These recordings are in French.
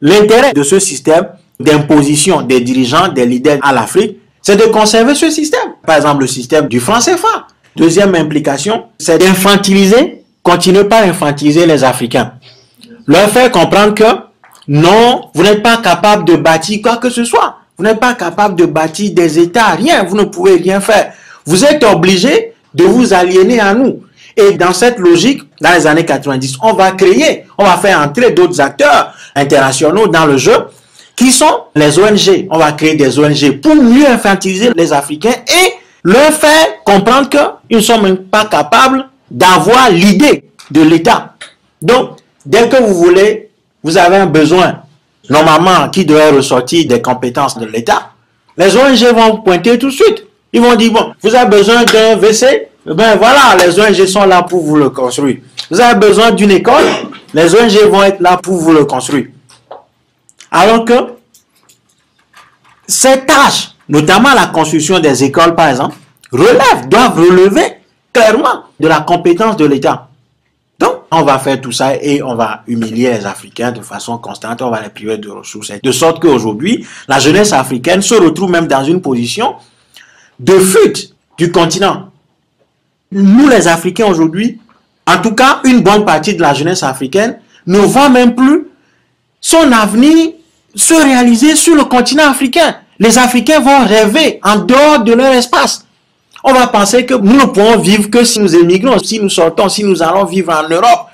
L'intérêt de ce système d'imposition des dirigeants, des leaders à l'Afrique, c'est de conserver ce système. Par exemple, le système du franc CFA. Deuxième implication, c'est d'infantiliser, continuer par infantiliser les Africains. Leur faire comprendre que non, vous n'êtes pas capable de bâtir quoi que ce soit. Vous n'êtes pas capable de bâtir des États, rien, vous ne pouvez rien faire. Vous êtes obligé de vous aliéner à nous. Et dans cette logique, dans les années 90, on va faire entrer d'autres acteurs internationaux dans le jeu, qui sont les ONG. On va créer des ONG pour mieux infantiliser les Africains et leur faire comprendre qu'ils ne sont même pas capables d'avoir l'idée de l'État. Donc, dès que vous voulez, vous avez un besoin, normalement, qui devrait ressortir des compétences de l'État, les ONG vont pointer tout de suite. Ils vont dire, bon, vous avez besoin d'un WC, ben voilà, les ONG sont là pour vous le construire. Vous avez besoin d'une école, les ONG vont être là pour vous le construire. Alors que ces tâches, notamment la construction des écoles par exemple, doivent relever clairement de la compétence de l'État. Donc, on va faire tout ça et on va humilier les Africains de façon constante, on va les priver de ressources. De sorte qu'aujourd'hui, la jeunesse africaine se retrouve même dans une position de fuite du continent. Nous les Africains aujourd'hui, en tout cas une bonne partie de la jeunesse africaine, ne voit même plus son avenir se réaliser sur le continent africain. Les Africains vont rêver en dehors de leur espace. On va penser que nous ne pourrons vivre que si nous émigrons, si nous sortons, si nous allons vivre en Europe.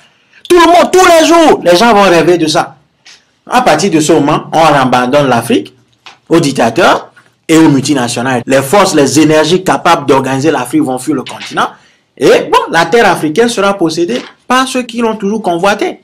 Tout le monde, tous les jours, les gens vont rêver de ça. À partir de ce moment, on abandonne l'Afrique aux dictateurs et aux multinationales. Les forces, les énergies capables d'organiser l'Afrique vont fuir le continent. Et bon, la terre africaine sera possédée par ceux qui l'ont toujours convoité.